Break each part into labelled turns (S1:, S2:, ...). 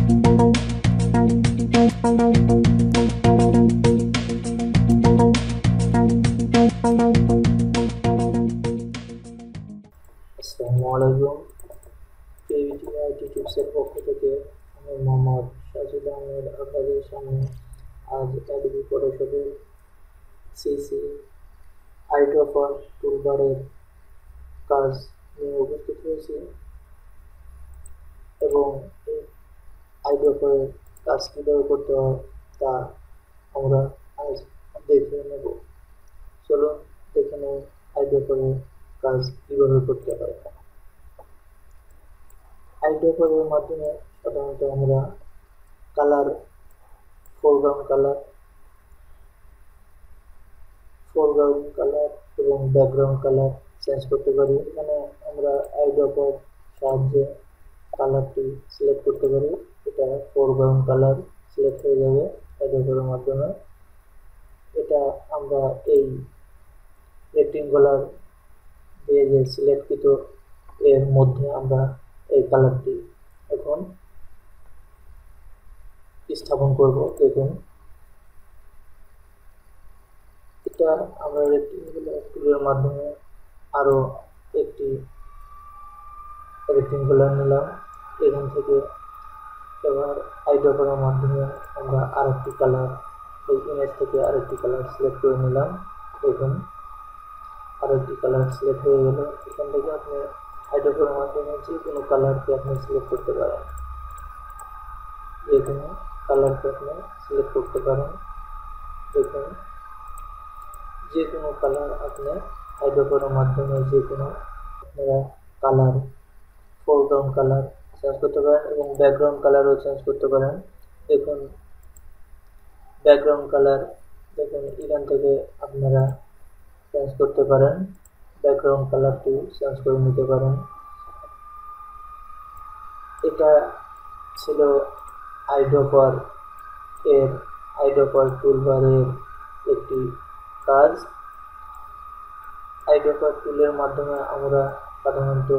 S1: আসসালামু আলাইকুম। কেভিটি আইটি টিপসের পক্ষ থেকে আমি মোহাম্মদ সাজিদ আহমেদ আপনাদের সামনে আজ অ্যাডোবি ফটোশপের সিসি আইড্রপার টুলবারের কাজ নিয়ে উপস্থিত হয়েছি এবং এই আইড্রপারের কাজ কীভাবে করতে হয় তা আমরা আজ দেখে নেব। চলুন দেখে নেব আইড্রপারের কাজ কীভাবে করতে হয়। আইড্রপারের মাধ্যমে সাধারণত আমরা কালার, ফোরগ্রাউন্ড কালার এবং ব্যাকগ্রাউন্ড কালার চেঞ্জ করতে পারি। এখানে আমরা আইড্রপার সাহায্যে কালারটি সিলেক্ট করতে পারি। এটা ফোরগ্রাউন্ড কালার সিলেক্ট হয়ে যাবে আইড্রপারের মাধ্যমে। এটা আমরা এই রেক্টেঙ্গুলার দিয়ে যে সিলেক্টকৃত এর মধ্যে আমরা এই কালারটি এখন স্থাপন করব। দেখুন, এটা আমরা রেক্টেঙ্গুলার টুলের মাধ্যমে আরো একটি রেক্টেঙ্গুলার নিলাম। এখান থেকে এবার আইড্রপারের মাধ্যমে আমরা আরেকটি কালার, এই ইমেজ থেকে আরেকটি কালার সিলেক্ট করে নিলাম। দেখুন, আরেকটি কালার সিলেক্ট হয়ে গেল। এখান থেকে আপনি আইড্রপারের মাধ্যমে যে কোনো কালারকে আপনি সিলেক্ট করতে পারেন, যে কোনো কালারকে আপনি সিলেক্ট করতে পারেন। দেখুন, যে কোনো কালার আপনি আইড্রপারের মাধ্যমে যে কোনো আপনারা কালার, ফোরগ্রাউন্ড কালার চেঞ্জ করতে পারেন এবং ব্যাকগ্রাউন্ড কালারও চেঞ্জ করতে পারেন। দেখুন, ব্যাকগ্রাউন্ড কালার দেখুন এখান থেকে আপনারা চেঞ্জ করতে পারেন, ব্যাকগ্রাউন্ড কালারটি চেঞ্জ করে নিতে পারেন। এটা ছিল আইড্রপার টুলবারের একটি কাজ। আইড্রপার টুলের মাধ্যমে আমরা সাধারণত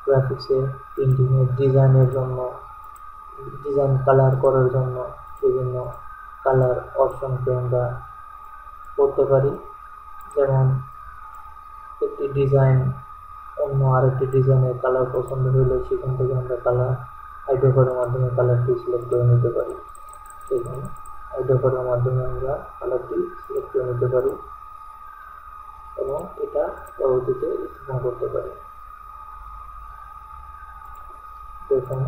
S1: গ্রাফিক্সে, প্রিন্টিংয়ের ডিজাইনের জন্য, ডিজাইন কালার করার জন্য বিভিন্ন কালার অপশনকে আমরা করতে পারি। যেমন একটি ডিজাইন অন্য আরেকটি ডিজাইনের কালার পছন্দ হলে সেখান থেকে আমরা কালার আইড্রপারের মাধ্যমে কালারটি সিলেক্ট করে নিতে পারি। দেখুন, আইড্রপারের মাধ্যমে আমরা কালারটি সিলেক্ট করে নিতে পারি এবং এটা পরবর্তীতে স্থাপন করতে পারি। দেখুন,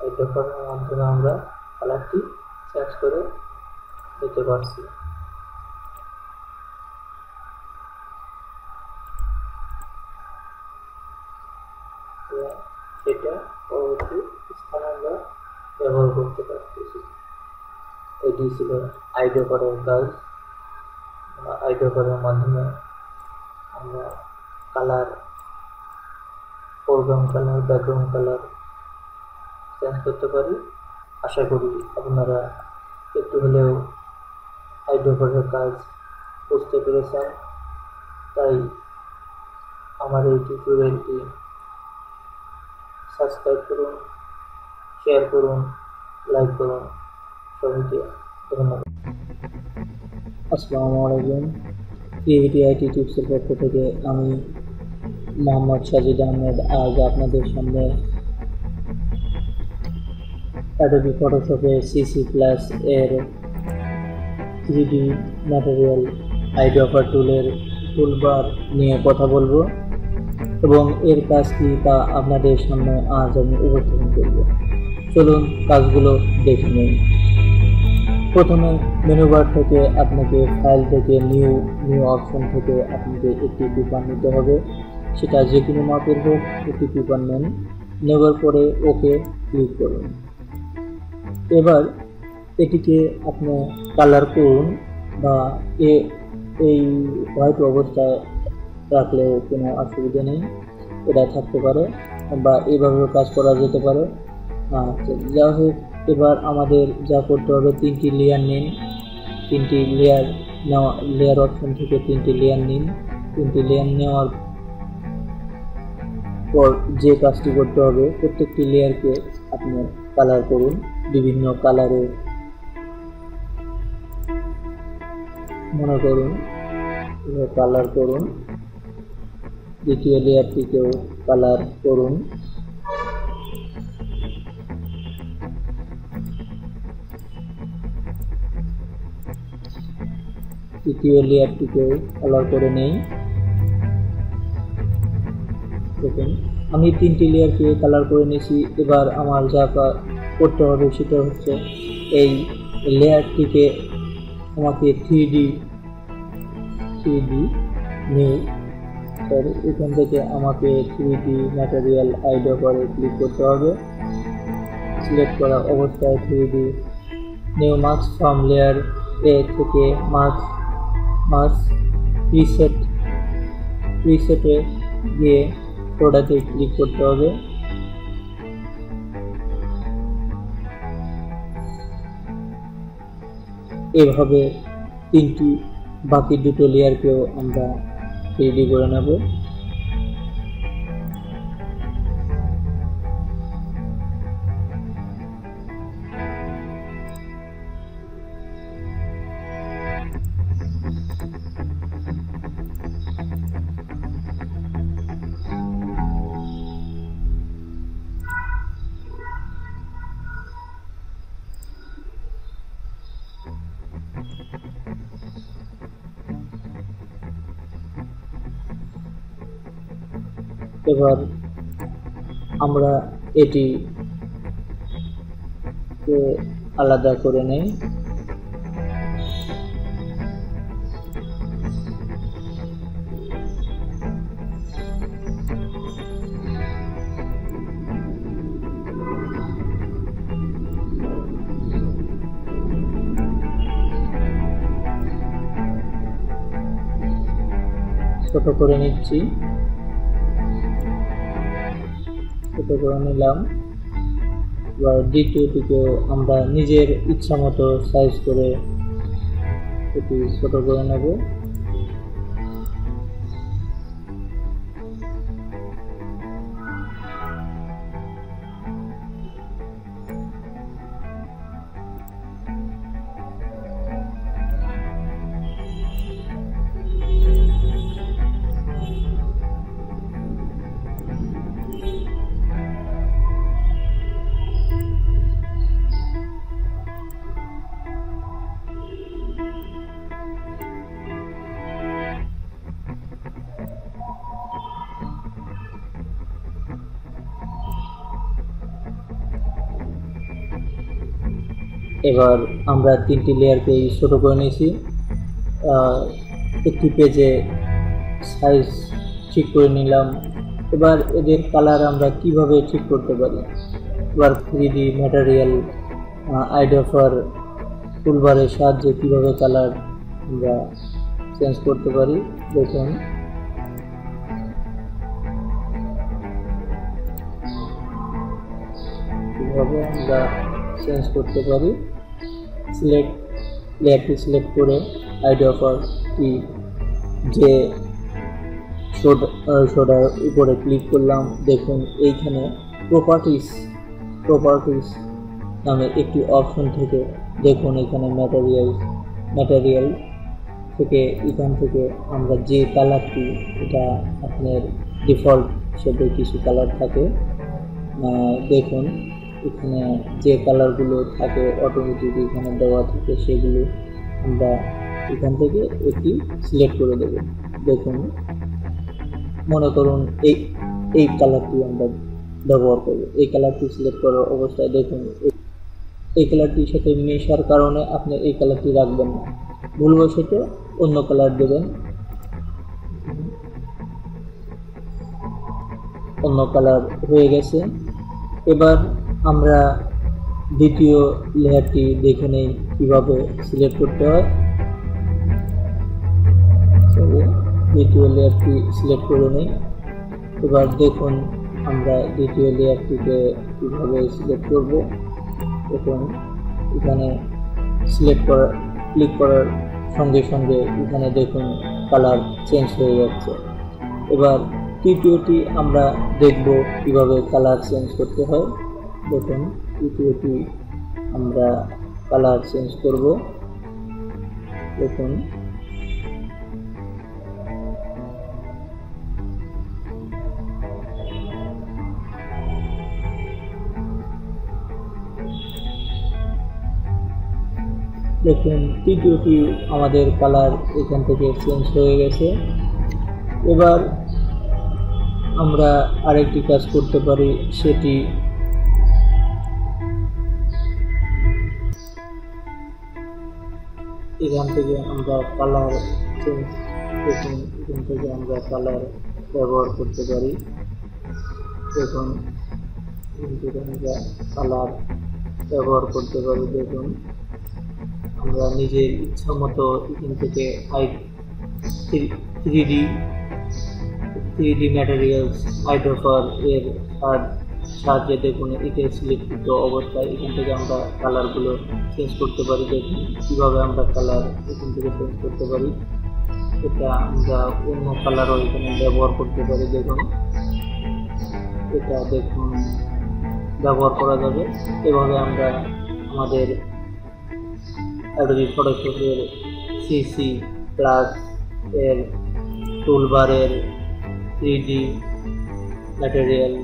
S1: আইড্রপারের মাধ্যমে আমরা কালারটি চেঞ্জ করে নিতে পারছি। এটা পরবর্তী স্থানে আমরা ব্যবহার করতে পারতেছি। এটি ছিল আইড্রপারের কাজ। আইড্রপারের মাধ্যমে আমরা colour, foreground colour, background colour change করতে পারি। আশা করি আপনারা একটু হলেও আইড্রপারের কাজ বুঝতে পেরেছেন। তাই আমার এই টিউটোরিয়ালটি সাবস্ক্রাইব করুন, শেয়ার করুন, লাইক করুন। সবাইকে ধন্যবাদ। আসসালামু আলাইকুম। কেভিটি আইটি টিপসের পক্ষ থেকে আমি মোহাম্মদ সাজিদ আহমেদ আজ আপনাদের সামনে অ্যাডোবি ফটোশপে সিসি প্লাস এর 3D ম্যাটেরিয়াল আইড্রপার টুলের টুলবার নিয়ে কথা বলবো এবং এর কাজ কি তা আপনাদের সামনে আজ আমি উপস্থাপন করব। চলুন কাজগুলো দেখে নিন। প্রথমে মেনু বার থেকে আপনাকে ফাইল থেকে নিউ অপশন থেকে আপনাকে একটি পেপার নিতে হবে। সেটা যে কোনো মাপের হোক, একটি পেপার নেওয়ার পরে ওকে ক্লিক করুন। এবার এটিকে আপনি কালার করুন বা এই হোয়াইট অবস্থায় রাখলেও কোনো অসুবিধা নেই, এটা থাকতে পারে বা এইভাবেও কাজ করা যেতে পারে। যা হোক, এবার আমাদের যা করতে হবে, 3টি লেয়ার নিন। 3টি লেয়ার নেওয়া লেয়ার অপশন থেকে 3টি লেয়ার নিন। 3টি লেয়ার নেওয়ার পর যে কাজটি করতে হবে, প্রত্যেকটি লেয়ারকে আপনি কালার করুন, বিভিন্ন কালারে। মনে করুন কালার করুন। দ্বিতীয় লেয়ারটিকেও কালার করুন। তৃতীয় লেয়ারটিকেও কালার করে নেই। দেখুন আমি 3টি লেয়ারকে কালার করে নিয়েছি। এবার আমার যা করতে হবে সেটা হচ্ছে এই লেয়ারটিকে আমাকে 3D নেই, সরি, এখান থেকে আমাকে 3D ম্যাটেরিয়াল আইড্রপারে ক্লিক করতে হবে। সিলেক্ট করা অবস্থায় 3D new mask from layer এ থেকে মাস্ক প্রিসেটে গিয়ে প্রোডাক্টে ক্লিক করতে হবে। এভাবে বাকি দুটো লেয়ারকেও আমরা 3D করে নেব। এবার আমরা এটি আলাদা করে নেই। ছোট করে নিচ্ছি, ছোট করে নিলাম। এবার দ্বিতীয়টিকেও আমরা নিজের ইচ্ছা মতো সাইজ করে এটি ছোট করে নেব। এবার আমরা 3টি লেয়ারকে ছোট করে নিয়েছি। একটি পেজে সাইজ ঠিক করে নিলাম। এবার এদের কালার আমরা কিভাবে ঠিক করতে পারি। এবার 3D ম্যাটেরিয়াল আইড্রপার টুলবারের সাহায্যে কিভাবে কালার আমরা চেঞ্জ করতে পারি দেখুন। কিভাবে আমরা চেঞ্জ করতে পারি, লেয়ারটি সিলেক্ট করে আইড্রপারটি যে সোডার উপরে ক্লিক করলাম। দেখুন এইখানে প্রপার্টিস নামে একটি অপশন থেকে দেখুন এখানে ম্যাটেরিয়াল থেকে এখান থেকে আমরা যে কালারটি, এটা আপনার ডিফল্ট হিসেবে কিছু কালার থাকে, দেখুন এখানে যে কালারগুলো থাকে অটোমেটিক এখানে দেওয়া থাকে, সেগুলো আমরা এখান থেকে একটি সিলেক্ট করে দেব। দেখুন মনে করুন এই কালারটি আমরা ব্যবহার করব। এই কালারটি সিলেক্ট করার অবস্থায় দেখুন এই কালারটির সাথে মেশার কারণে আপনি এই কালারটি রাখবেন না, ভুলবশত অন্য কালার দেবেন। অন্য কালার হয়ে গেছে। এবার আমরা দ্বিতীয় লেয়ারটি দেখে নেই কিভাবে সিলেক্ট করতে হয়। দ্বিতীয় লেয়ারটি সিলেক্ট করে নেই। এবার দেখুন আমরা দ্বিতীয় লেয়ারটিকে কিভাবে সিলেক্ট করব। দেখুন এখানে ক্লিক করার সঙ্গে সঙ্গে এখানে দেখুন কালার চেঞ্জ হয়ে যাচ্ছে। এবার তৃতীয়টি আমরা দেখব কিভাবে কালার চেঞ্জ করতে হয়। দেখুন তৃতীয়টি আমরা কালার চেঞ্জ করব। দেখুন দেখুন তৃতীয়টি আমাদের কালার এখান থেকে চেঞ্জ হয়ে গেছে। এবার আমরা আরেকটি কাজ করতে পারি, সেটি এখান থেকে আমরা কালার চেঞ্জ দেখুন এখান থেকে আমরা কালার ব্যবহার করতে পারি। দেখুন এখান থেকে আমরা কালার ব্যবহার করতে পারি। দেখুন আমরা নিজের ইচ্ছা মতো এখান থেকে 3D ম্যাটেরিয়ালস হাইড্রোফার এর সাহায্যে দেখুন এটা সিলেক্ট অবস্থায় এখান থেকে আমরা কালারগুলো চেঞ্জ করতে পারি। দেখুন কীভাবে আমরা কালার এখান থেকে চেঞ্জ করতে পারি। এটা আমরা অন্য কালারও এখানে ব্যবহার করতে পারি। দেখুন এটা দেখুন ব্যবহার করা যাবে। এভাবে আমরা আমাদের অ্যাডোবি ফটোশপের সিসি প্লাস এর টুলবারের 3D ম্যাটেরিয়াল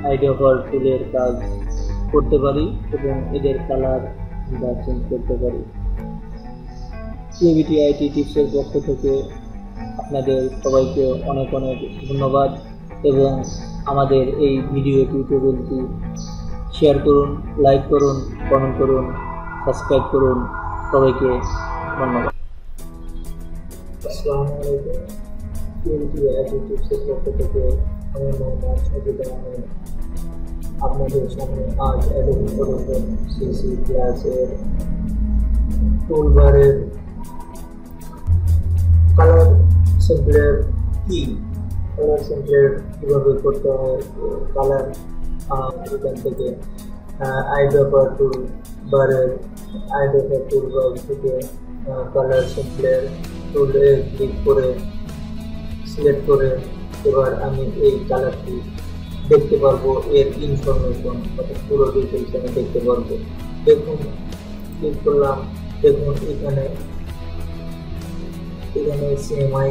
S1: আইডিওফার টুলের কাজ করতে পারি এবং এদের কালার আমরা চেঞ্জ করতে পারি। ক্রিয়েভিটি আইটি টিপসের পক্ষ থেকে আপনাদের সবাইকে অনেক অনেক ধন্যবাদ এবং আমাদের এই ভিডিও টিউটোরিয়ালটি শেয়ার করুন, লাইক করুন, কমেন্ট করুন, সাবস্ক্রাইব করুন। সবাইকে ধন্যবাদ। আসসালামু আলাইকুম। ক্রিয়েভিটি আইটি টিপসের পক্ষ থেকে আমি মোহাম্মদ সাজিদ আহমেদ আপনাদের সামনে আজ অ্যাডোবি ফটোশপ সিসি প্লাস এর টুলবারের কালার স্যাম্পলের কীভাবে করতে হয়, কালার এখান থেকে আইড্রপার টুলবার থেকে কালার স্যাম্পলের টুলে ক্লিক করে সিলেক্ট করে এবার আমি এই কালারটি দেখতে পারবো, এর ইনফরমেশন অর্থাৎ পুরো ডিটেলস আমি দেখতে পারবো। দেখুন ক্লিক করলাম, দেখুন এখানে সিএমআই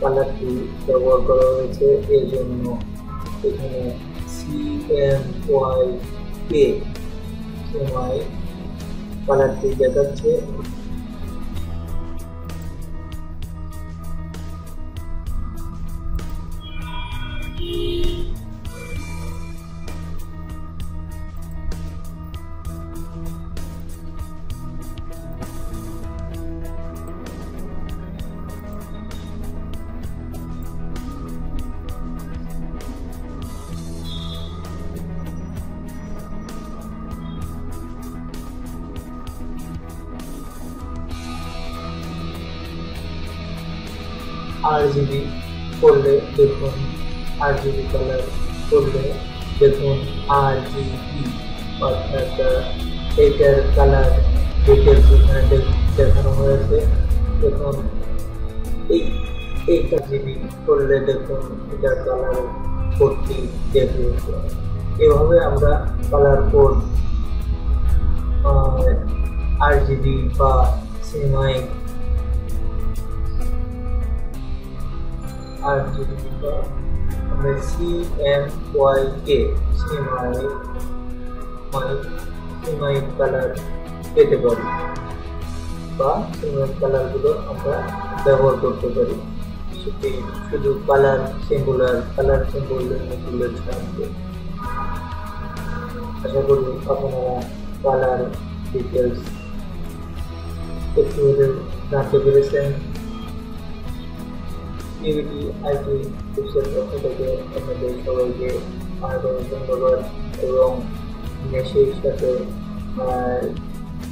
S1: কালারটি ব্যবহার করা হয়েছে। এর জন্য এখানে সিএমআই কালারটি দেখাচ্ছে। RGB করলে দেখুন RGB কালার করলে দেখুন RGB অর্থাৎ এটার কালার ডিটেলস এখানে দেখানো হয়েছে। দেখুন এই RGB করলে দেখুন এটার কালার কোডটি দেখিয়েছে। এভাবে আমরা কালার কোড RGB বা সিএমআই আমরা সিএমআই কালার পেতে পারি বা সিএমআই কালারগুলো আমরা ব্যবহার করতে পারি। শুধু কালার সিঙ্গুলার সাহায্যে। আশা করি আপনারা কালার ডিটেলস একটু জানতে পেরেছেন। ক্রিয়েভিটি আইটি টিপসের পক্ষ থেকে আপনাদের সবাইকে অনেক ধন্যবাদ এবং সেই সাথে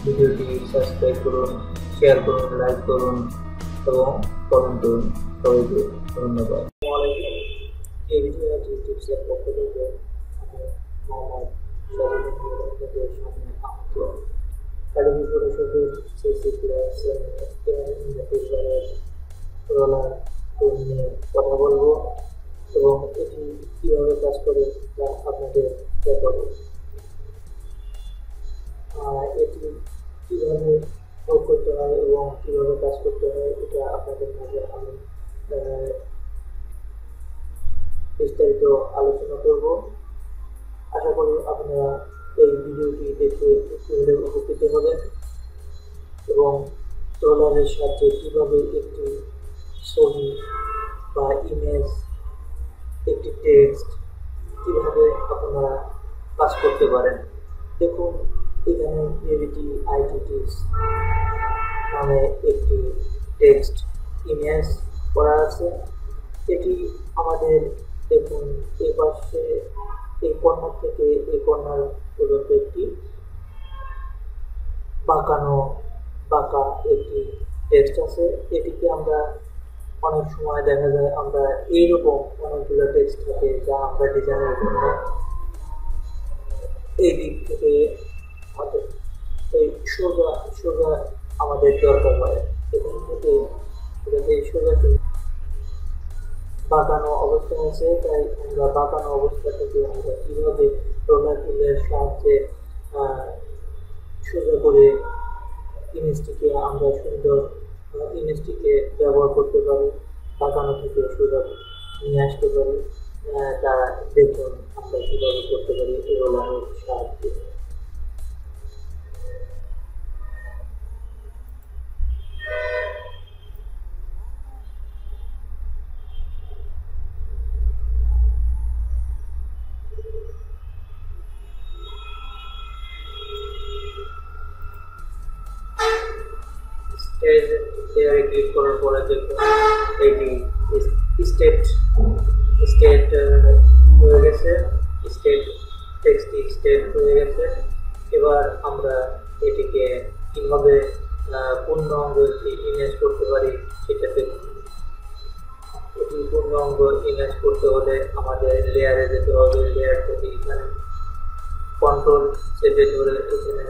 S1: ভিডিওটি সাবস্ক্রাইব করুন, শেয়ার করুন, লাইক করুন এবং কমেন্ট করুন। সবাইকে ধন্যবাদ। ক্রিয়েভিটি আইটি টিপসের পক্ষ থেকে আমি মোহাম্মদ সাজিদ আহমেদ আপনাদের সামনে অ্যাডোবি ফটোশপের সিসি প্লাস টুলবারের রোলার টুল নিয়ে কথা বলবো এবং এটি কীভাবে কাজ করে তা আপনাদের দেখাবো। এটি কীভাবে প্রয়োগ করতে হয় এবং কীভাবে কাজ করতে হয় এটা আপনাদের মাঝে আমি বিস্তারিত আলোচনা করব। আশা করি আপনারা এই ভিডিওটি দেখে একটু হলেও উপকৃত হবেন এবং রোলারের সাহায্যে কীভাবে একটি ছবি বা ইমেজ, একটি টেক্সট কীভাবে আপনারা কাজ করতে পারেন। দেখুন, এখানে ক্রিয়েভিটি আইটি টিপস নামে একটি টেক্সট ইমেজ করা আছে। এটি আমাদের দেখুন এই পাশে এই কর্নার থেকে এই কর্নার পর্যন্ত একটি বাঁকা একটি টেক্সট আছে। এটিকে আমরা অনেক সময় দেখা যায় আমরা এইরকম অনেকগুলো টেক্সট থাকে যা আমরা ডিজাইনের জন্য এই দিক থেকে এই সোজা আমাদের দরকার হয়। এখান থেকে সোজাসুজি বাঁকানো অবস্থা আছে, তাই আমরা বাঁকানো অবস্থা থেকে আমরা কীভাবে রোলার টুলের সাহায্যে সোজা করে ইমেজটিকে আমরা সুন্দর ইমেজটিকে ব্যবহার করতে পারি, বাঁকানো থেকে সোজা নিয়ে আসতে পারি, তা দেখুন আমরা কীভাবে করতে পারি এই রোলারের সাহায্যে। লেয়ারে ক্লিক করার পরে দেখুন এটি স্টেট হয়ে গেছে, টেক্সটটি স্টেট হয়ে গেছে। এবার আমরা এটিকে কীভাবে পূর্ণাঙ্গ একটি ইমেজ করতে পারি সেটা দেখুন। এটি পূর্ণাঙ্গ ইমেজ করতে হলে আমাদের লেয়ারে যেতে হবে। লেয়ার থেকে এখানে কন্ট্রোল চেপে ধরে এখানে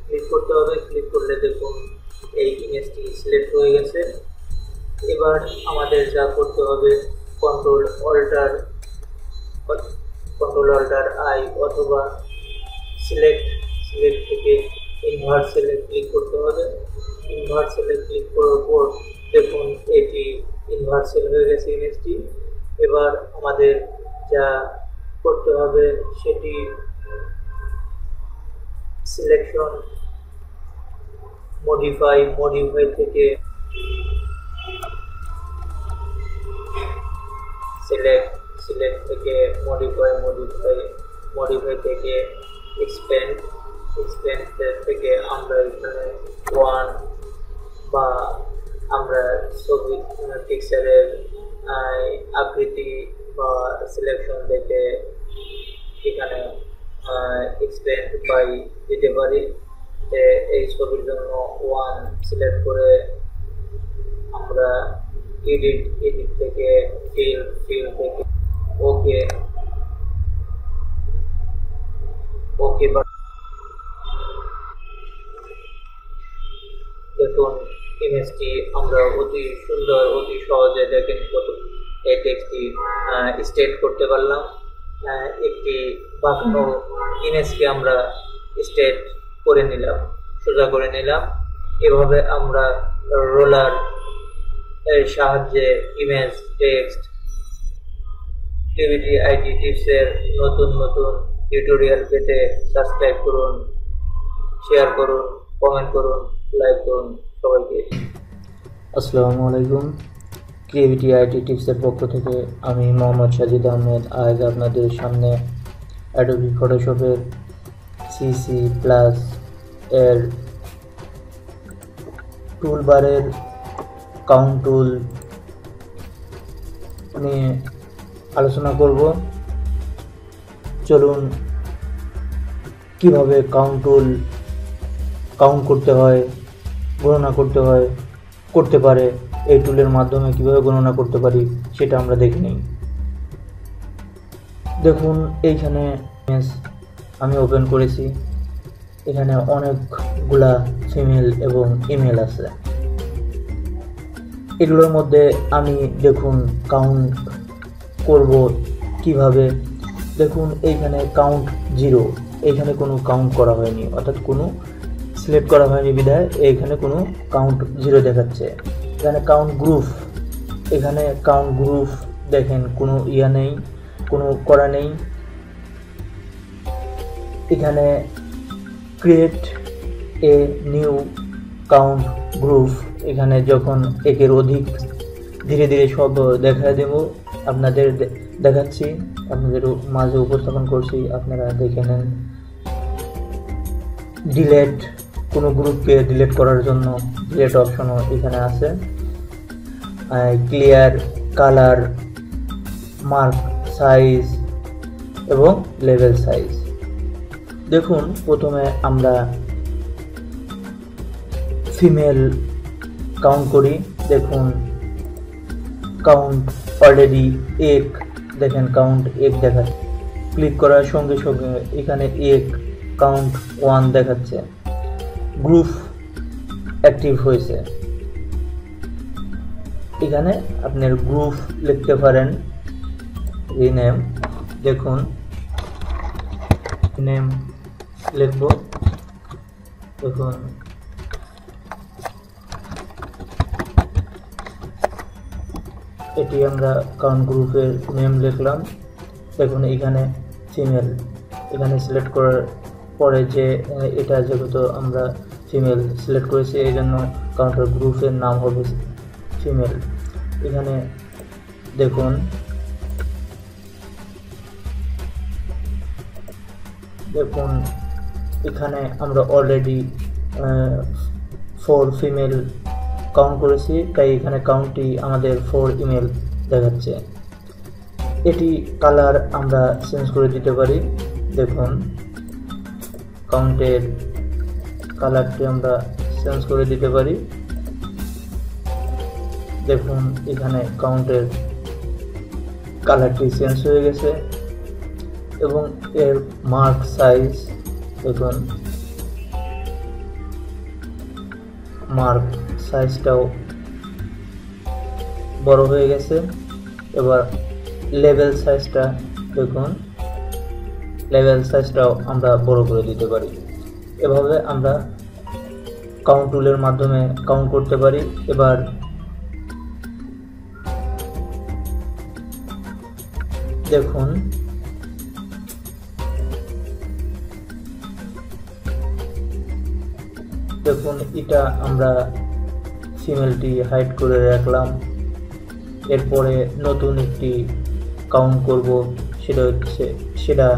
S1: ক্লিক করতে হবে। ক্লিক করলে দেখুন এই ইমেজটি সিলেক্ট হয়ে গেছে। এবার আমাদের যা করতে হবে কন্ট্রোল অল্টার আই অথবা সিলেক্ট থেকে ইনভার্ট সেলে ক্লিক করতে হবে। ইনভার্ট সেলে ক্লিক করার পর দেখুন এটি ইনভার্ট সেল হয়ে গেছে ইমেজটি। এবার আমাদের যা করতে হবে সেটি সিলেকশন মডিফাই থেকে সিলেক্ট থেকে মডিফাই থেকে এক্সপ্যান্ড থেকে আমরা এখানে ওয়ান বা আমরা ছবি পিকচারের আকৃতি বা সিলেকশন দেখে এখানে এক্সপ্যান্ড বাই দিতে পারি। এই ছবির জন্য ওয়ান সিলেক্ট করে আমরা এডিট থেকে ফিল থেকে ওকে দেখুন ইমেজটি আমরা অতি সুন্দর অতি সহজে দেখেন এই টেক্সটটি স্টেট করতে পারলাম। একটি বাঁকানো ইমেজকে আমরা স্টেট করে নিলাম, সোজা করে নিলাম। এভাবে আমরা রোলার এর সাহায্যে ইমেজ, টেক্সট, ক্রিয়েভিটি আইটি টিপসের নতুন টিউটোরিয়াল পেতে সাবস্ক্রাইব করুন, শেয়ার করুন, কমেন্ট করুন, লাইক করুন। সবাইকে আসসালামু আলাইকুম। ক্রিয়েভিটি আইটি টিপসের পক্ষ থেকে আমি মোহাম্মদ সাজিদ আহমেদ আজ আপনাদের সামনে অ্যাডোবি ফটোশপের সিসি প্লাস এর টুলবারের কাউন্ট টুল নিয়ে আলোচনা করব। চলুন কিভাবে কাউন্ট করতে হয়, গণনা করতে পারে এই টুলের মাধ্যমে কিভাবে গণনা করতে পারি সেটা আমরা দেখে নিই। দেখুন এইখানে আমি ওপেন করেছি। এখানে অনেকগুলা ফিমেল এবং ইমেল আছে। এগুলোর মধ্যে আমি দেখুন কাউন্ট করব কিভাবে। দেখুন এইখানে কাউন্ট 0, এইখানে কোনো কাউন্ট করা হয়নি, অর্থাৎ কোনো সিলেক্ট করা হয়নি বিধায় এইখানে কোনো কাউন্ট 0 দেখাচ্ছে। এখানে কাউন্ট গ্রুপ, এখানে কাউন্ট গ্রুপ দেখেন কোনো নেই, কোনো করা নেই। এখানে create a new count group, এখানে যখন একের অধিক ধীরে ধীরে সব দেখা দেব আপনাদের দেখাচ্ছি, আপনাদের মাঝে উপস্থাপন করছি, আপনারা দেখে নেন। ডিলেট, কোনো গ্রুপকে ডিলেট করার জন্য ডিলেট অপশনও এখানে আছে। ক্লিয়ার, কালার, মার্ক সাইজ এবং লেভেল সাইজ। দেখুন প্রথমে আমরা ফিমেল কাউন্ট করি। দেখুন কাউন্ট অলরেডি 1, দেখেন কাউন্ট 1 দেখাচ্ছে। ক্লিক করার সঙ্গে সঙ্গে এখানে 1 কাউন্ট 1 দেখাচ্ছে। গ্রুপ অ্যাক্টিভ হয়েছে। এখানে আপনার গ্রুপ লিখতে পারেন, রিনেম। দেখুন নেম লিখব, দেখুন এটি আমরা কাউন্ট গ্রুপের নেম লিখলাম। দেখুন এখানে ফিমেল, এখানে সিলেক্ট করার পরে যে এটা যেহেতু আমরা ফিমেল সিলেক্ট করেছি এই জন্য কাউন্টার গ্রুপের নাম হবে ফিমেল। এখানে দেখুন এখানে আমরা অলরেডি 4 ফিমেল কাউন্ট করেছি, তাই এখানে কাউন্টটি আমাদের 4 ইমেল দেখাচ্ছে। এটি কালার আমরা চেঞ্জ করে দিতে পারি। দেখুন কাউন্টের কালারটি আমরা চেঞ্জ করে দিতে পারি। দেখুন এখানে কাউন্টের কালারটি চেঞ্জ হয়ে গেছে এবং এর মার্ক সাইজ, দেখুন মার্ক সাইজটাও বড় হয়ে গেছে। এবার লেভেল সাইজটা দেখুন, লেভেল সাইজটাও আমরা বড় করে দিতে পারি। এভাবে আমরা কাউন্ট টুলের মাধ্যমে কাউন্ট করতে পারি। এবার দেখুন এটা আমরা ফিমেলটি হাইড করে রাখলাম। এরপরে নতুন একটি কাউন্ট করব, সেটা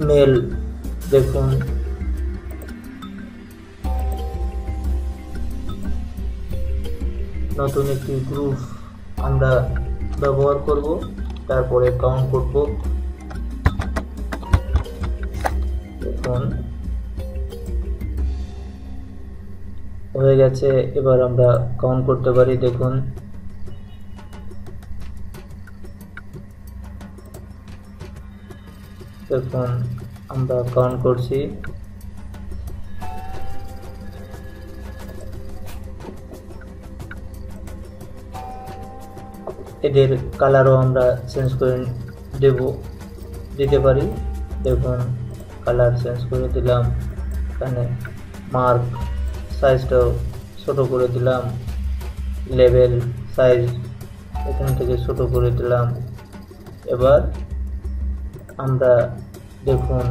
S1: মেল। দেখুন নতুন একটি গ্রুপ আমরা ব্যবহার করব, তারপরে কাউন্ট করব। দেখুন হয়ে গেছে, এবার আমরা কাউন্ট করতে পারি। দেখুন আমরা কাউন্ট করছি। এদের কালারও আমরা চেঞ্জ করে দিতে পারি। দেখুন কালার চেঞ্জ করে দিলাম, এখানে মার্ক সাইজটাও ছোট করে দিলাম, লেভেল সাইজ এখান থেকে ছোট করে দিলাম। এবার আমরা দেখুন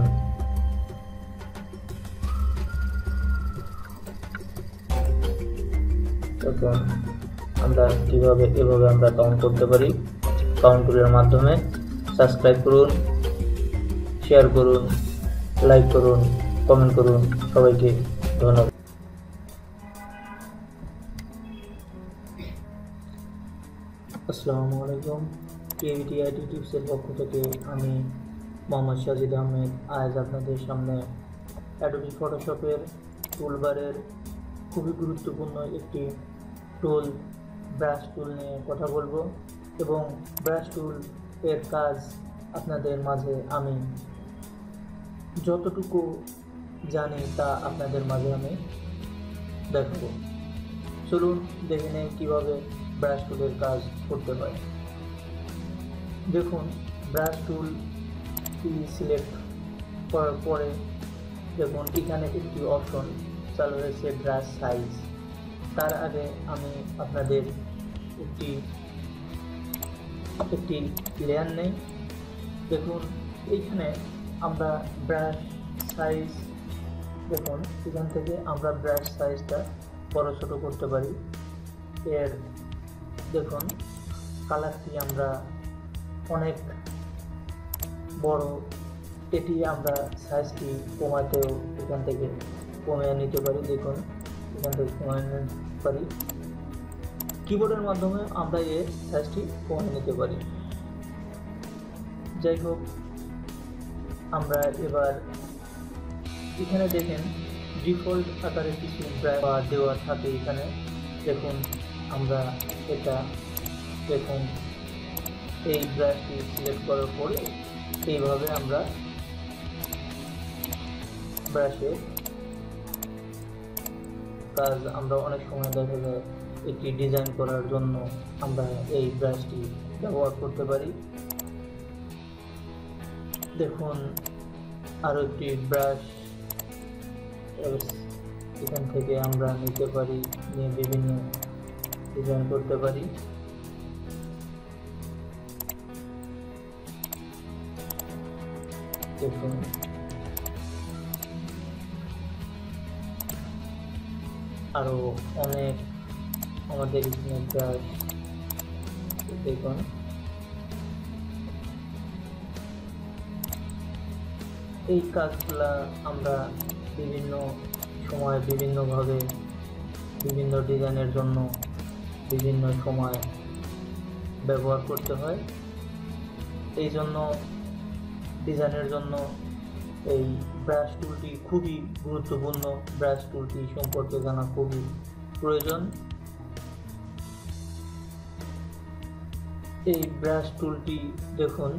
S1: আমরা এভাবে আমরা কাউন্ট করতে পারি কাউন্ট টুলের মাধ্যমে। সাবস্ক্রাইব করুন, শেয়ার করুন, লাইক করুন, কমেন্ট করুন। সবাইকে ধন্যবাদ। আসসালামু আলাইকুম। ক্রিয়েটিভিটি আইটি টিপসের পক্ষ থেকে আমি মোহাম্মদ সাজিদ আহমেদ আজ আপনাদের সামনে অ্যাডোবি ফটোশপের টুলবারের খুবই গুরুত্বপূর্ণ একটি টুল ব্রাশ টুল নিয়ে কথা বলবো এবং ব্রাশ টুল এর কাজ আপনাদের মাঝে আমি যতটুকু জানি তা আপনাদের মাঝে আমি দেখাবো। চলুন দেখে নেই কীভাবে ব্রাশ টুলের কাজ করতে হয়। দেখুন, ব্রাশ টুলটি সিলেক্ট করার পরে দেখুন এখানে একটি অপশন চালু হয়েছে, ব্রাশ সাইজ। তার আগে আমি আপনাদের একটি লেয়ার নেই। দেখুন এইখানে আমরা ব্রাশ সাইজ, দেখুন এখান থেকে আমরা ব্রাশ সাইজটা বড় ছোট করতে পারি। এর দেখুন কালারটি আমরা অনেক বড়, এটি আমরা সাইজটি কমাতেও এখান থেকে কমিয়ে নিতে পারি। দেখুন এখান থেকে কমিয়ে নিতে পারি, কিবোর্ডের মাধ্যমে আমরা এর সাইজটি কমিয়ে নিতে পারি। যাই হোক, আমরা এবার এখানে দেখেন ডিফল্ট আকারে কিছু ব্রাশ দেওয়া থাকে। এখানে দেখুন আমরা এটা দেখুন এই ব্রাশটি সিলেক্ট করার পরে এইভাবে আমরা ব্রাশের কাজ আমরা অনেক সময় দেখা যায় একটি ডিজাইন করার জন্য আমরা এই ব্রাশটি ব্যবহার করতে পারি। দেখুন আরও একটি ব্রাশ এখান থেকে আমরা নিতে পারি, নিয়ে বিভিন্ন ডিজাইন করতে পারি। দেখুন আরো অনেক আমাদের এখানে ব্রাশ, দেখুন এই কাজগুলা আমরা বিভিন্ন সময় বিভিন্নভাবে বিভিন্ন ডিজাইনের জন্য বিভিন্ন সময় ব্যবহার করতে হয়। এই জন্য ডিজাইনের জন্য এই ব্রাশ টুলটি খুবই গুরুত্বপূর্ণ। ব্রাশ টুলটি সম্পর্কে জানা খুবই প্রয়োজন। এই ব্রাশ টুলটি দেখুন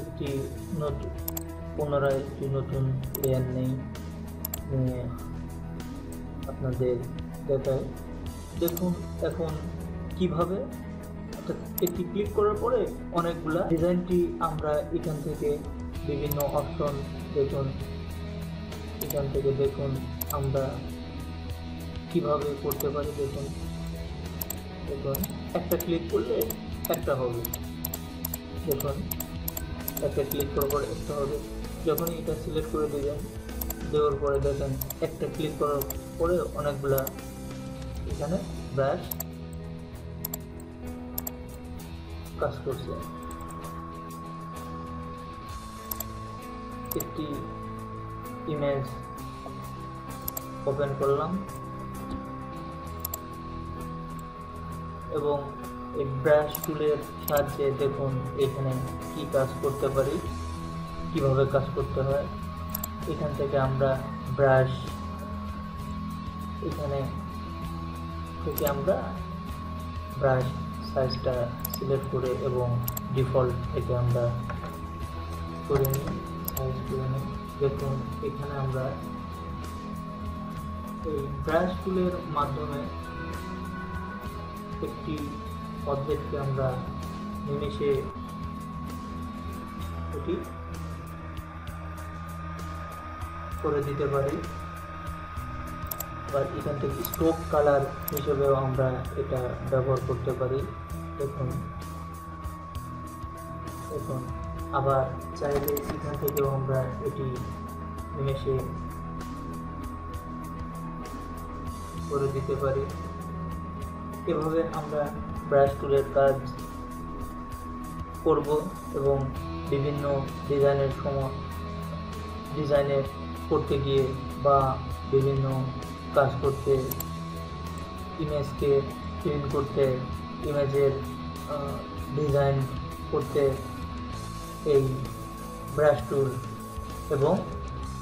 S1: একটি নতুন, পুনরায় একটি নতুন লেয়ার নেই, আপনাদের দেখায়। দেখুন এখন কিভাবে একটি ক্লিক করার পরে অনেকগুলা ডিজাইনটি আমরা এখান থেকে বিভিন্ন অপশন দেখুন, এখান থেকে দেখুন আমরা কিভাবে করতে পারি। দেখুন দেখুন একটা ক্লিক করলে একটা হবে, দেখুন একটা ক্লিক করার পরে একটা হবে। যখন এটা সিলেক্ট করে দেওয়ার পরে দেখেন একটা ক্লিক করার পরে অনেকগুলা এখানে ব্রাশ কাজ করছে। একটি ইমেজ ওপেন করলাম এবং এই ব্রাশ টুলের সাহায্যে দেখুন এখানে কি কাজ করতে পারি, কিভাবে কাজ করতে হয়। এখান থেকে আমরা ব্রাশ, এখানে থেকে আমরা ব্রাশ সাইজটা সিলেক্ট করে এবং ডিফল্ট থেকে আমরা করে নিই, সাইজ করে নিই। দেখুন এখানে আমরা এই ব্রাশ টুলের মাধ্যমে একটি অবজেক্টকে আমরা নিমেষে এটি করে দিতে পারি। বা এখান থেকে স্ট্রোক কালার হিসেবেও আমরা এটা ব্যবহার করতে পারি। দেখুন দেখুন আবার চাইলে এখান থেকেও আমরা এটি নিমেষে করে দিতে পারি। এভাবে আমরা ব্রাশ টুলের কাজ করব এবং বিভিন্ন ডিজাইনের করতে গিয়ে বা বিভিন্ন কাজ করতে, ইমেজকে প্রিন্ট করতে, ইমেজের ডিজাইন করতে এই ব্রাশ টুল, এবং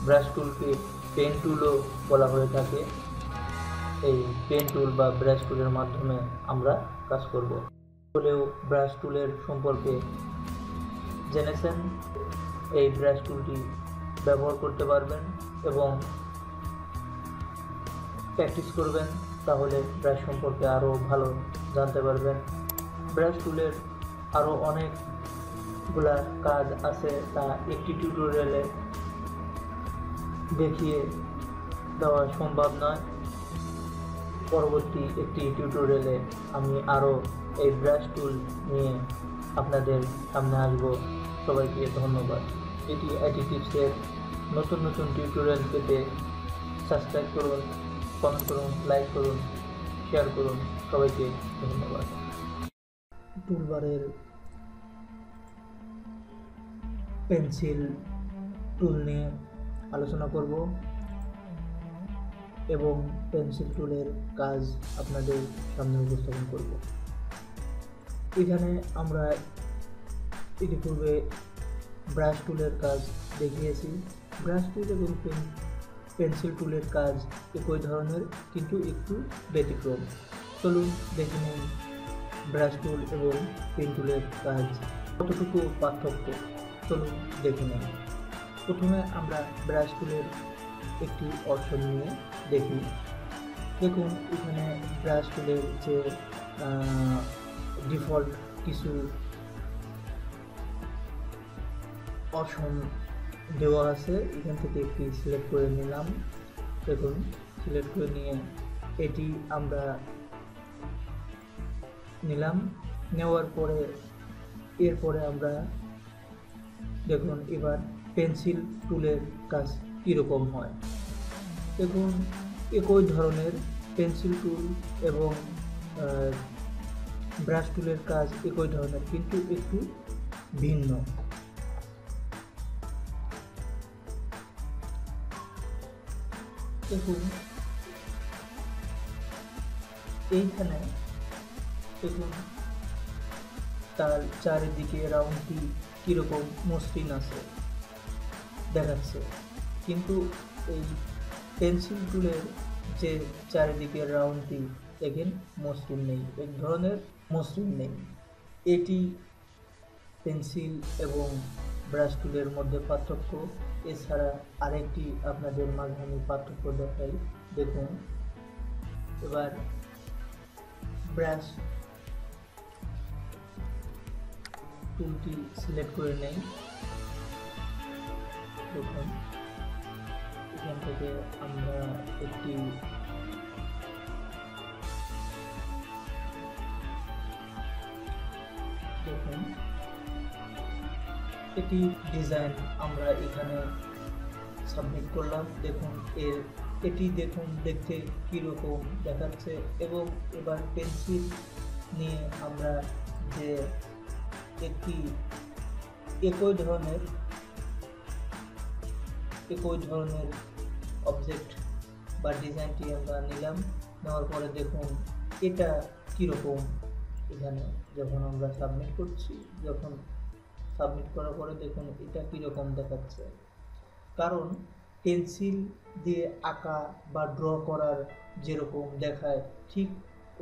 S1: ব্রাশ টুলকে পেন টুলও বলা হয়ে থাকে। এই পেন টুল বা ব্রাশ টুলের মাধ্যমে আমরা কাজ করব। হলেও ব্রাশ টুলের সম্পর্কে জেনেছেন। এই ব্রাশ টুলটি ব্যবহার করতে পারবেন এবং প্র্যাকটিস করবেন, তাহলে ব্রাশ সম্পর্কে আরও ভালো জানতে পারবেন। ব্রাশ টুলের আরও অনেকগুলা কাজ আছে, তা একটি টিউটোরিয়ালে দেখিয়ে দেওয়া সম্ভব নয়। পরবর্তী একটি টিউটোরিয়ালে আমি আরও এই ব্রাশ টুল নিয়ে আপনাদের সামনে আসব। সবাইকে ধন্যবাদ। এটি আইটি টিপসের নতুন নতুন টিউটোরিয়াল পেতে সাবস্ক্রাইব করুন, কমেন্ট করুন, লাইক করুন, শেয়ার করুন। সবাইকে ধন্যবাদ। টুলবারের পেন্সিল টুল নিয়ে আলোচনা করব এবং পেন্সিল টুলের কাজ আপনাদের সামনে উপস্থাপন করব। এখানে আমরা ইতিপূর্বে ব্রাশ টুলের কাজ দেখিয়েছি। ব্রাশ টুল এবং পেন্সিল টুলের কাজ একই ধরনের, কিন্তু একটু ব্যতিক্রম। চলুন দেখে নিন ব্রাশ টুল এবং পেন টুলের কাজ কতটুকু পার্থক্য। চলুন দেখে নিন। প্রথমে আমরা ব্রাশ টুলের একটি অপশন নিয়ে দেখি। দেখুন এখানে ব্রাশ টুলের যে ডিফল্ট কিছু অপশন দেওয়া আছে, এখান থেকে একটি সিলেক্ট করে নিলাম। দেখুন সিলেক্ট করে নিয়ে এটি আমরা নিলাম। নেওয়ার পরে এরপরে আমরা দেখুন এবার পেন্সিল টুলের কাজ কীরকম হয়। দেখুন একই ধরনের পেন্সিল টুল এবং ব্রাশ টুলের কাজ একই ধরনের, কিন্তু একটু ভিন্ন। দেখুন এইখানে দেখুন তার চারিদিকে রাউন্ডটি কীরকম মসৃণ আছে দেখাচ্ছে, কিন্তু এই পেন্সিল টুলের যে চারিদিকের রাউন্ডটি দেখেন মসৃণ নেই, এক ধরনের মসৃণ নেই। এটি পেন্সিল এবং ব্রাশ টুলের মধ্যে পার্থক্য। এছাড়া আরেকটি আপনাদের মাঝে আমি পার্থক্য দেখাই। দেখুন এবার ব্রাশ টুলটি সিলেক্ট করে নেই। দেখুন এখান থেকে আমরা একটি দেখুন এটি ডিজাইন আমরা এখানে সাবমিট করলাম। দেখুন এটি দেখুন দেখতে কীরকম দেখাচ্ছে। এবং এবার পেন্সিল নিয়ে আমরা যে একটি একই ধরনের অবজেক্ট বা ডিজাইনটি আমরা নিলাম। নেওয়ার পরে দেখুন এটা কীরকম, এখানে যখন আমরা সাবমিট করছি, যখন সাবমিট করার পরে দেখুন এটা কীরকম দেখাচ্ছে। কারণ পেন্সিল দিয়ে আঁকা বা ড্র করার যেরকম দেখায় ঠিক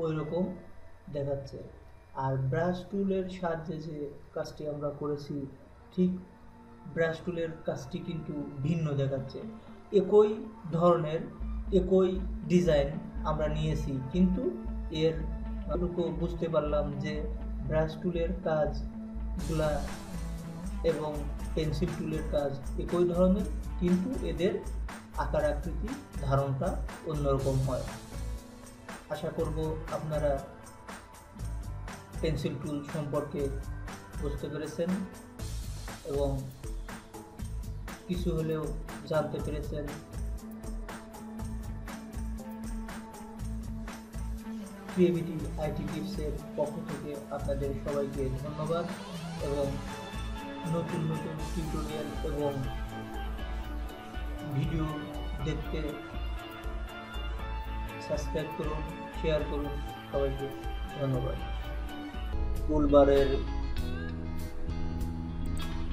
S1: ওই রকম দেখাচ্ছে। আর ব্রাশ টুলের সাহায্যে যে কাজটি আমরা করেছি, ঠিক ব্রাশ টুলের কাজটি কিন্তু ভিন্ন দেখাচ্ছে। একই ধরনের একই ডিজাইন আমরা নিয়েছি, কিন্তু এর বুঝতে পারলাম যে ব্রাশ টুলের কাজগুলা এবং পেন্সিল টুলের কাজ একই ধরনের, কিন্তু এদের আকার আকৃতি ধারণটা অন্যরকম হয়। আশা করব আপনারা পেন্সিল টুল সম্পর্কে বুঝতে পেরেছেন এবং কিছু হলেও জানতে পেরেছেন। ক্রিয়েভিটি আইটি টিপসের পক্ষ থেকে আপনাদের সবাইকে ধন্যবাদ এবং নতুন নতুন টিউটোরিয়াল এবং ভিডিও দেখতে সাবস্ক্রাইব করুন, শেয়ার করুন। সবাইকে ধন্যবাদ। টুলবারের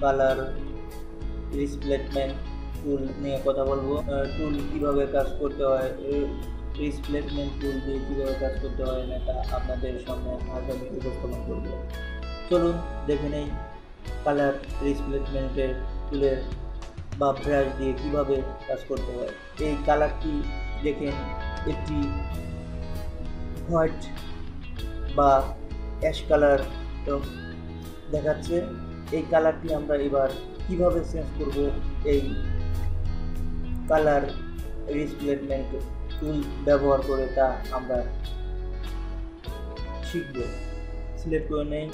S1: কালার রিপ্লেসমেন্ট টুল নিয়ে কথা বলবো। টুল কিভাবে কাজ করতে হয়, রিপ্লেসমেন্ট টুল দিয়ে কীভাবে কাজ করতে হয় এটা আপনাদের সামনে আজ আমি উপস্থাপন করব। চলুন দেখে নেই কালার রিপ্লেসমেন্টের টুলের বা ব্রাশ দিয়ে কিভাবে কাজ করতে হয়। এই কালারটি দেখেন একটি হোয়াইট বা অ্যাশ কালার দেখাচ্ছে। এই কালারটি আমরা এবার কিভাবে চেঞ্জ করব, এই কালার রিপ্লেসমেন্ট টুল ব্যবহার করে তা আমরা শিখব। সিলেক্ট করে নেই।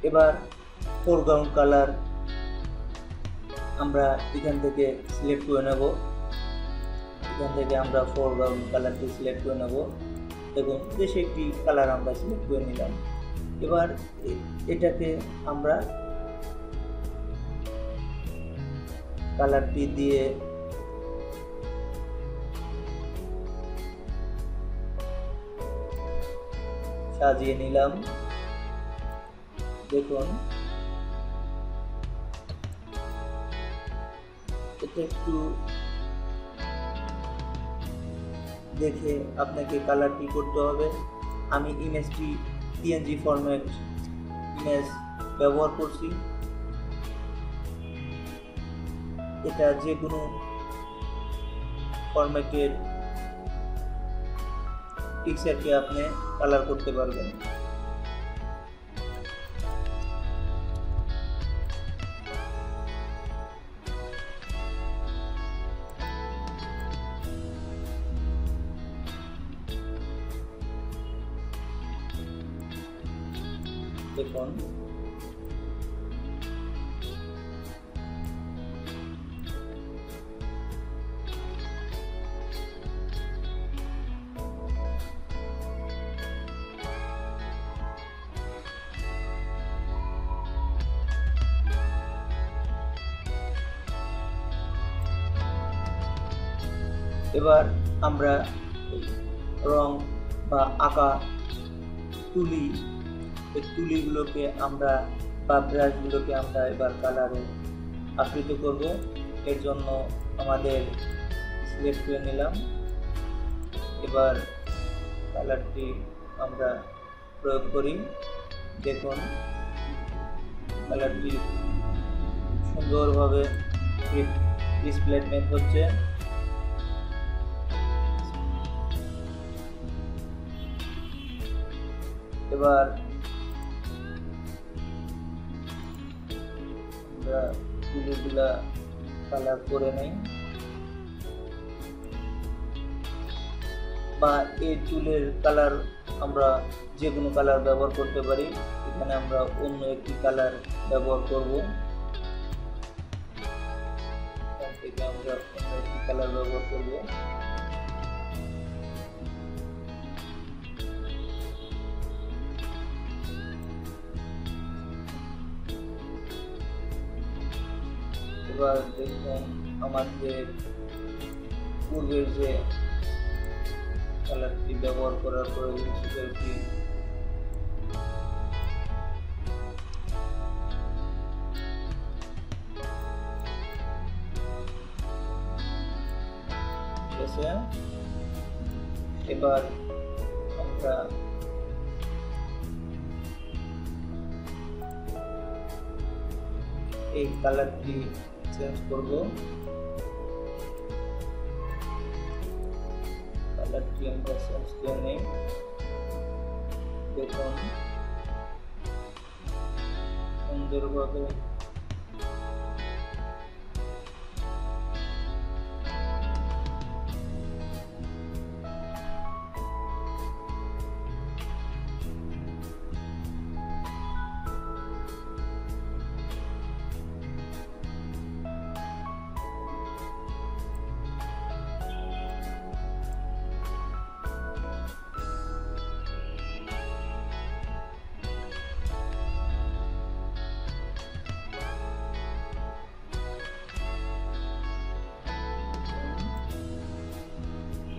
S1: এবার ফোরগ্রাউন্ড কালার আমরা এখান থেকে সিলেক্ট করে নেব। এখান থেকে আমরা ফোরগ্রাউন্ড কালারটি সিলেক্ট করে নেব। দেখুন বেশ একটি কালার আমরা সিলেক্ট করে নিলাম। এবার এটাকে আমরা কালারটি দিয়ে সাজিয়ে নিলাম। দেখুন এটা একটু দেখে আপনাকে কালারটি করতে হবে। আমি ইমেজটি পিএনজি ফরম্যাট ইমেজ ব্যবহার করছি। এটা যে কোনো ফরম্যাটের পিকচারকে আপনি কালার করতে পারবেন। দেখুন এবার আমরা রং বা আঁকা তুলিগুলোকে আমরা বা ব্রাশগুলোকে আমরা এবার কালারে আবৃত করব। এর জন্য আমাদের সিলেক্ট করে নিলাম। এবার কালারটি আমরা প্রয়োগ করি। দেখুন কালারটি সুন্দরভাবে রিপ্লেসমেন্ট হচ্ছে। এবার আমরা তুলিগুলা কালার করে নেই, বা এই টুলের কালার আমরা যে কোনো কালার ব্যবহার করতে পারি। এখানে আমরা অন্য একটি কালার ব্যবহার করব। এখান থেকে আমরা অন্য একটি কালার ব্যবহার করব। এবার দেখুন আমাদের পূর্বের যে কালারটি ব্যবহার করার প্রয়োজন সেটি এবার আমরা এই কালারটি চেঞ্জ করব। কালারটি আমরা চেঞ্জ করে নেই। দেখুন সুন্দরভাবে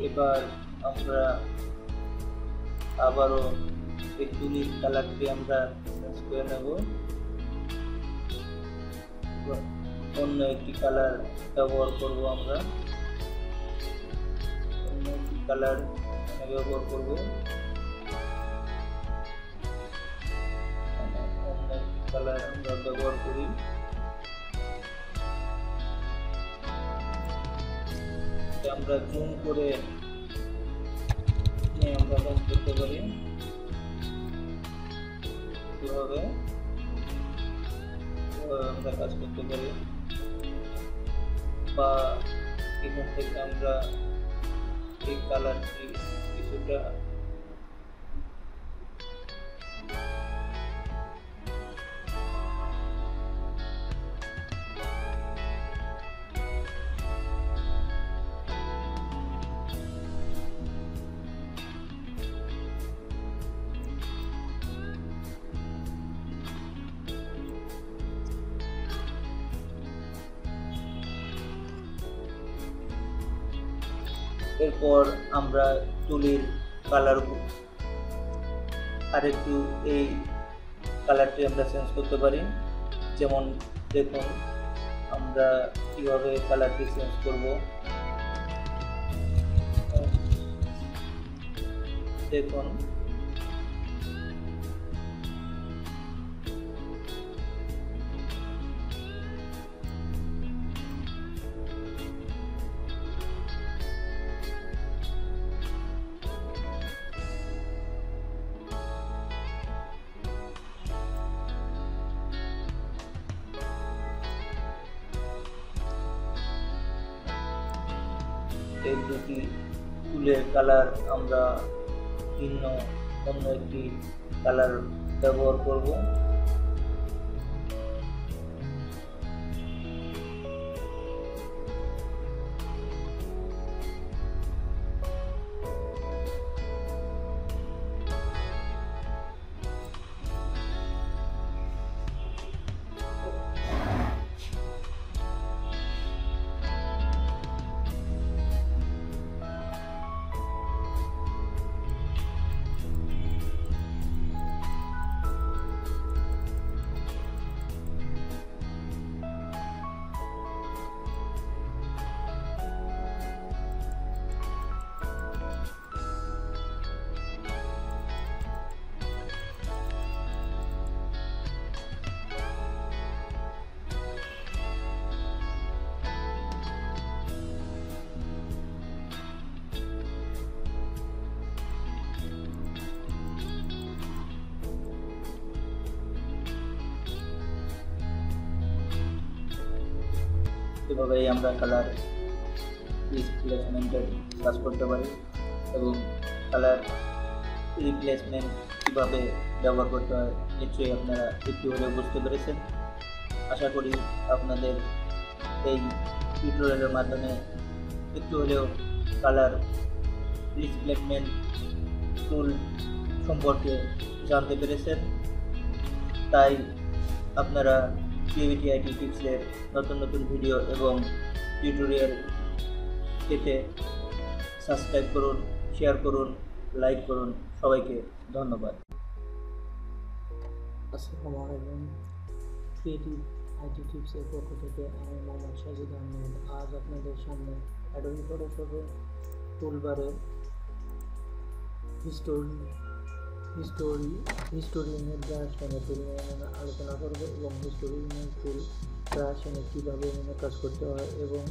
S1: এবার আমরা আবারও এই তুলির কালারটি আমরা চেঞ্জ করে নেব। অন্য একটি কালার ব্যবহার করব। আমরা অন্য একটি কালার ব্যবহার করব। অন্য একটি কালার আমরা ব্যবহার করি। ইমেজটা আমরা জুম করে নিয়ে আমরা কাজ করতে পারি। এভাবে আমরা কাজ করতে পারি, বা এখান থেকে আমরা এই কালারটি কিছুটা এরপর আমরা তুলির কালার আরেকটু এই কালারটি আমরা চেঞ্জ করতে পারি। যেমন দেখুন আমরা কিভাবে কালারটি চেঞ্জ করব। দেখুন এই দুটি ফুলের কালার আমরা ভিন্ন অন্য একটি কালার ব্যবহার করব। এভাবেই আমরা কালার রিপ্লেসমেন্টের কাজ করতে পারি এবং কালার রিপ্লেসমেন্ট কীভাবে ব্যবহার করতে হয় নিশ্চয়ই আপনারা একটু হলেও বুঝতে পেরেছেন। আশা করি আপনাদের এই টিউটোরিয়ালের মাধ্যমে একটু হলেও কালার রিপ্লেসমেন্ট টুল সম্পর্কে জানতে পেরেছেন। তাই আপনারা ক্রিয়েভিটি আইটি টিপসের নতুন নতুন ভিডিও এবং টিউটোরিয়াল পেতে সাবস্ক্রাইব করুন, শেয়ার করুন, লাইক করুন। সবাইকে ধন্যবাদ।
S2: আসসালামু আলাইকুম। ক্রিয়েটিভ আইটি টিপসের পক্ষ থেকে আমি মোহাম্মদ সাজিদ আহমেদ আজ আপনাদের সামনে অ্যাডোবি ফটোশপের টুলবারের হিস্টোরি ইমেজ ব্রাশ এনে টুল নিয়ে আলোচনা করব এবং হিস্টোরি ইমেজ টুল ব্রাশ এনে কীভাবে কাজ করতে হয় এবং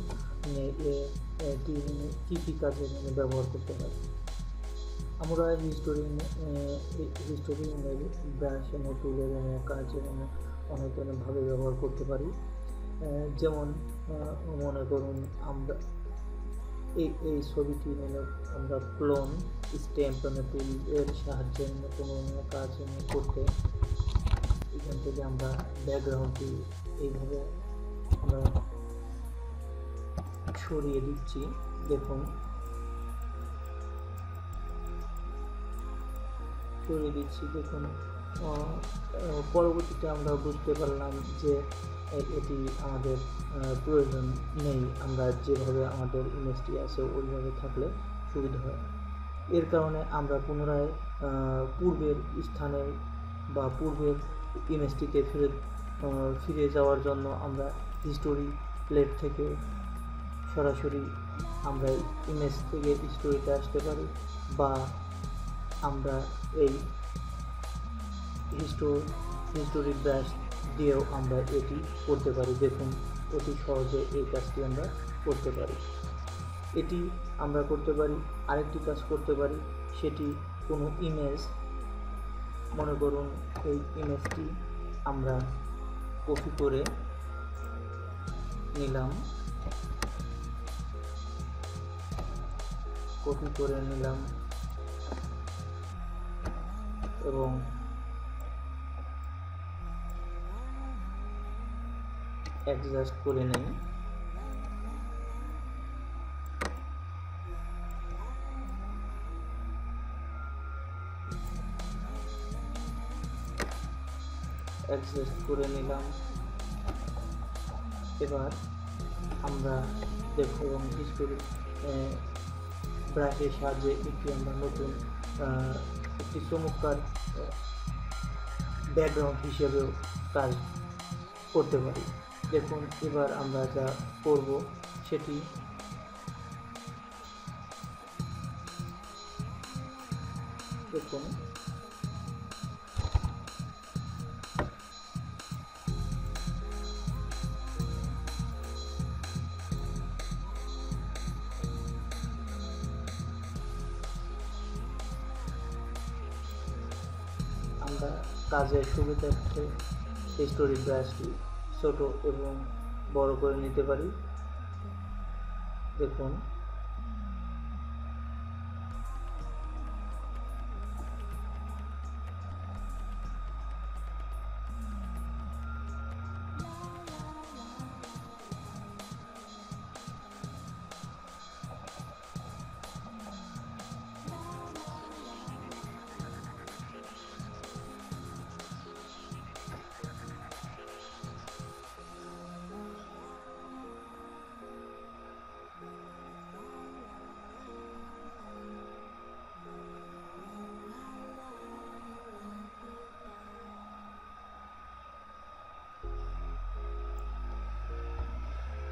S2: কী কাজে ব্যবহার করতে হয়। আমরা হিস্টোরি ইমেজ ব্রাশ এনে টুলের কাজ অনেকভাবে ব্যবহার করতে পারি। যেমন মনে করুন আমরা এই ছবিটি আমরা ক্লোন স্ট্যাম্প টুল এর সাহায্যে কোনো কাজ করতে এখান থেকে আমরা ব্যাকগ্রাউন্ডটি এইভাবে আমরা সরিয়ে দিচ্ছি। দেখুন সরিয়ে দিচ্ছি। দেখুন পরবর্তীতে আমরা বুঝতে পারলাম যে এটি আমাদের প্রয়োজন নেই, আমরা যেভাবে আমাদের ইমেজটি আছে ওইভাবে থাকলে সুবিধা হয়। এর কারণে আমরা পুনরায় পূর্বের স্থানে বা পূর্বের ইমেজটিতে ফিরে যাওয়ার জন্য আমরা হিস্টোরি প্লেট থেকে সরাসরি আমরা ইমেজ থেকে হিস্টোরিতে আসতে পারি, বা আমরা এই হিস্টোরি ব্রাশ দিয়েও আমরা এটি করতে পারি। দেখুন অতি সহজে এই কাজটি আমরা করতে পারি। এটি আমরা করতে পারি। আরেকটি কাজ করতে পারি, সেটি কোনো ইমেজ, মনে করুন এই ইমেজটি আমরা কপি করে নিলাম, এবং অ্যাডজাস্ট করে নেই। অ্যাডজাস্ট করে নিলাম। এবার আমরা দেখো এবং হিস্টোরি ব্রাশের সাহায্যে একটি আমরা নতুন একটি চমৎকার ব্যাকগ্রাউন্ড হিসেবেও কাজ করতে পারি। দেখুন এবার আমরা যা করব সেটি দেখুন, আমরা কাজের সুবিধার্থে হিস্টোরি ব্রাশটি ছোট এবং বড় করে নিতে পারি। দেখুন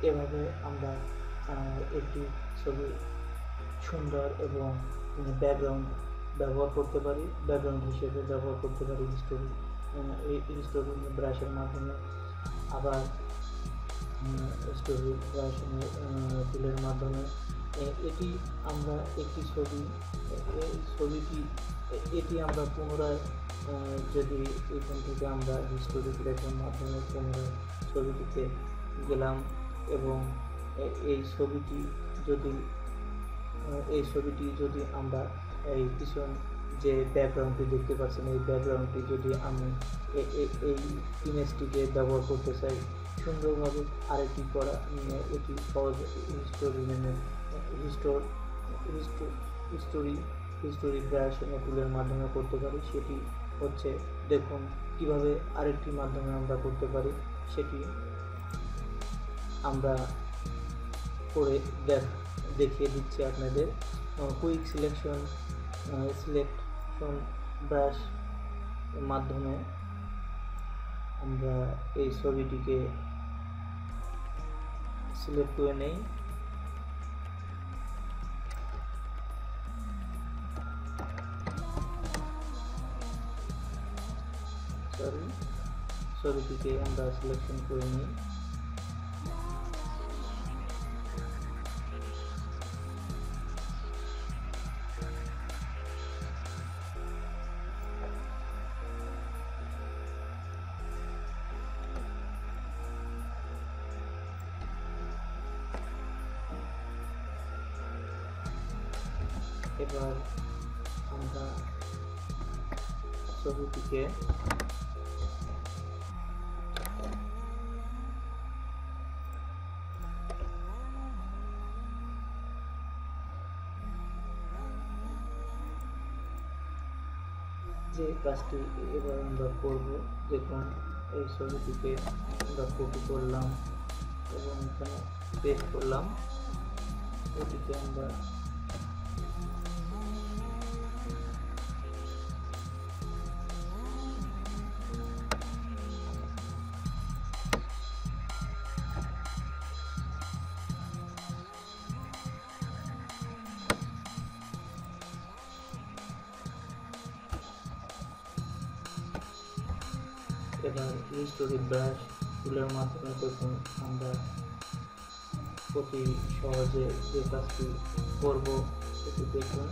S2: এভাবে আমরা একটি ছবি সুন্দর এবং ব্যাকগ্রাউন্ড ব্যবহার করতে পারি, ব্যাকগ্রাউন্ড হিসেবে ব্যবহার করতে পারি এই হিস্টোরি ব্রাশের মাধ্যমে। আবার হিস্টোরি ব্রাশ টুলের মাধ্যমে এটি আমরা একটি ছবি, এই ছবিটি এটি আমরা পুনরায় যদি এখান থেকে আমরা হিস্টোরি ব্রাশের মাধ্যমে পুনরায় ছবিটিতে গেলাম এবং এই ছবিটি যদি আমরা এই পিছন যে ব্যাকগ্রাউন্ডটি দেখতে পাচ্ছেন, এই ব্যাকগ্রাউন্ডটি যদি আমি এই ইমেজটিকে ব্যবহার করতে চাই সুন্দরভাবে, আরেকটি করা এটি সহজ হিস্টোরি ব্রাশ টুলের মাধ্যমে করতে পারি। সেটি হচ্ছে, দেখুন কিভাবে আরেকটি মাধ্যমে আমরা করতে পারি, সেটি আমরা করে দেখিয়ে দিচ্ছি আপনাদের। কুইক সিলেকশন ব্রাশ মাধ্যমে আমরা এই ছবিটিকে সিলেক্ট করে নেই। ছবিটিকে আমরা সিলেকশন করে নিই। এবার আমরা ছবিটিকে যে কাজটি এবার আমরা করব, দেখুন এই ছবিটিকে আমরা কপি করলাম এবং এখানে পেস্ট করলাম। এটিকে আমরা এবার হিস্টোরি ব্রাশ টুলের মাধ্যমে দেখুন আমরা অতি সহজে যে কাজটি করব সেটি দেখুন।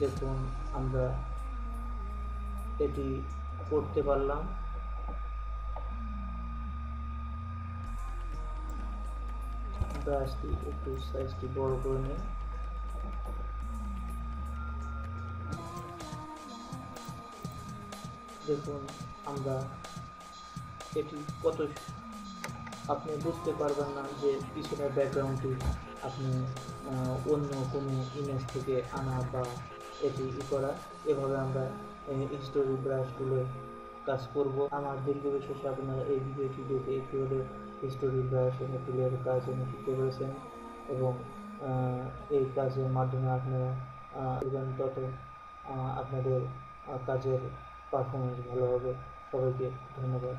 S2: দেখুন আমরা এটি করতে পারলাম। ব্রাশটি একটু সাইজটি বড় করে নিই। দেখুন আমরা এটি কত, আপনি বুঝতে পারবেন না যে পিছনের ব্যাকগ্রাউন্ডটি আপনি অন্য কোনো ইমেজ থেকে আনা বা এটি করা। এভাবে আমরা স্টোরি ব্রাশ টুলের কাজ করব। আমার দীর্ঘ শেষে আপনারা এই ভিডিওটি দেখে একটু হলেও স্টোরি ব্রাশ টুলের কাজ শিখতে পেরেছেন এবং এই কাজের মাধ্যমে আপনারা তত আপনাদের কাজের পারফরমেন্স ভালো হবে। সবাইকে ধন্যবাদ।